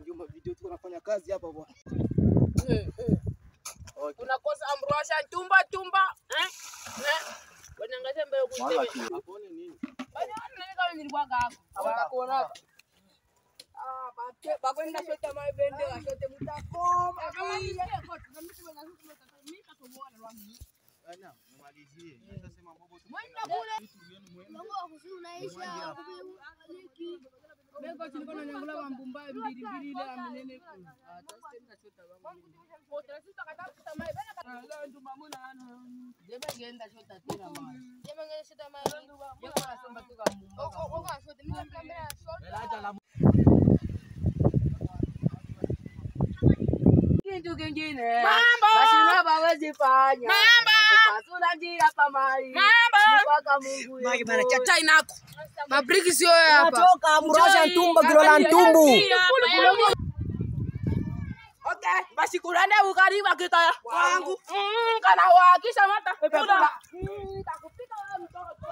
Njuma video tuko nafanya kazi hapa bwana. Unakosa amruasha tumba. Bwana ngaza mbele kuseme. Hapoone nini? Bwana kama nilikuwa hapo. Hawakuona. Bakwenda shota mabende washote mtakoma. Bana, mmalizie. Nitasema mambo tu. Mwenda kule. Mungu akusunaisha. Bego tulikuwa nyangula mambumba mbili ile amenene kule. Tena shota wangu. Kwa sisi tukatafuta mai bana. Leo ndo mamuna ana. Jema ngenda shota tena mai. Jema ngenda shota mai. Yako anasema tu kama mbumba. Ogo shota mimi kamera shota. Kitu kingine. Basi na bawezi fanya. Pasula njia kama hii. Mpaka Mungu. Maki bana chata inako. Mabriki sio hapa. Natoka mrosha ntumba kilola ntumbu. Okay, basi kurane ukariba kita wangu. Kana wakisha mata. Nitakupika wewe mtoto.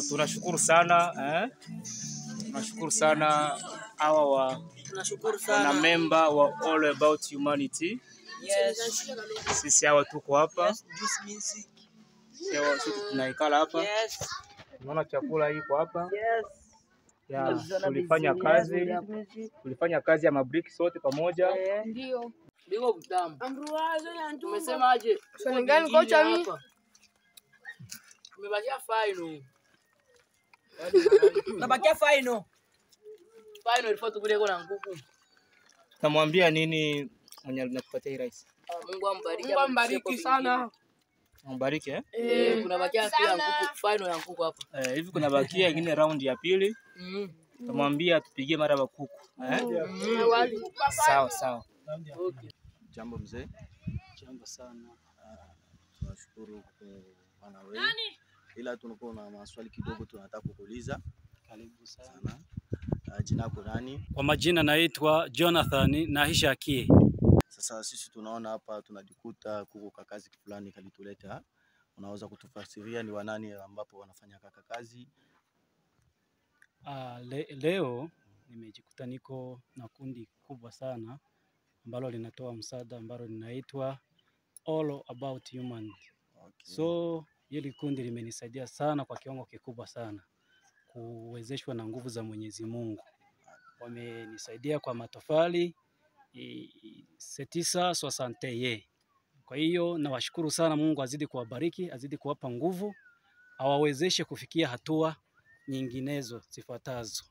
Tunashukuru sana tunashukuru sana hawa wana member wa All About Humanity. Yes. Sisi hawa tuko hapa. Yes, juice music. Sisi tunaikala hapa. Yes. Unaona chakula iko hapa. Yes. Ya, tulifanya kazi ya mabriki sote pamoja. Ndio. Bingo mtamu. Amruazo ya ntumba. Umesemaje? Swali gani kocha mimi? Umebakia final. Nabakia final. Final ilifaa tukule na nguku. Namwambia nini mwenye anakupatia hii rice? Mungu ambariki. Mungu ambariki sana. Ambariki Kuna bakia pia nguku final ya nguku hapa. Hivi kuna bakia ingine round ya pili. Namwambia tupigie mara wa kuku. Sawa. Okay. Jambo mzee. Jambo sana. Tunashukuru kwa wewe. Ila tunakuwa na maswali kidogo tunataka kukuuliza. Karibu sana. Jina lako nani? Kwa majina naitwa Jonathan Nahisha Kie. Sasa sisi tunaona hapa tunajikuta kuko kakazi fulani kalituleta. Unaweza kutufasiria ni wanani ambapo wanafanya kaka kazi? Leo nimejikuta niko na kundi kubwa sana ambalo linatoa msaada ambalo linaitwa All About Humanity. Okay. So hili kundi limenisaidia sana kwa kiwango kikubwa sana kuwezeshwa na nguvu za Mwenyezi Mungu. Wamenisaidia kwa matofali 960. Kwa hiyo nawashukuru sana, Mungu azidi kuwabariki, azidi kuwapa nguvu, awawezeshe kufikia hatua nyinginezo zifuatazo.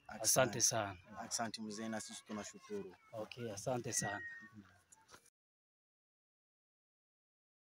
Asante sana. Asante mzee, na sisi tunashukuru. Okay, asante sana.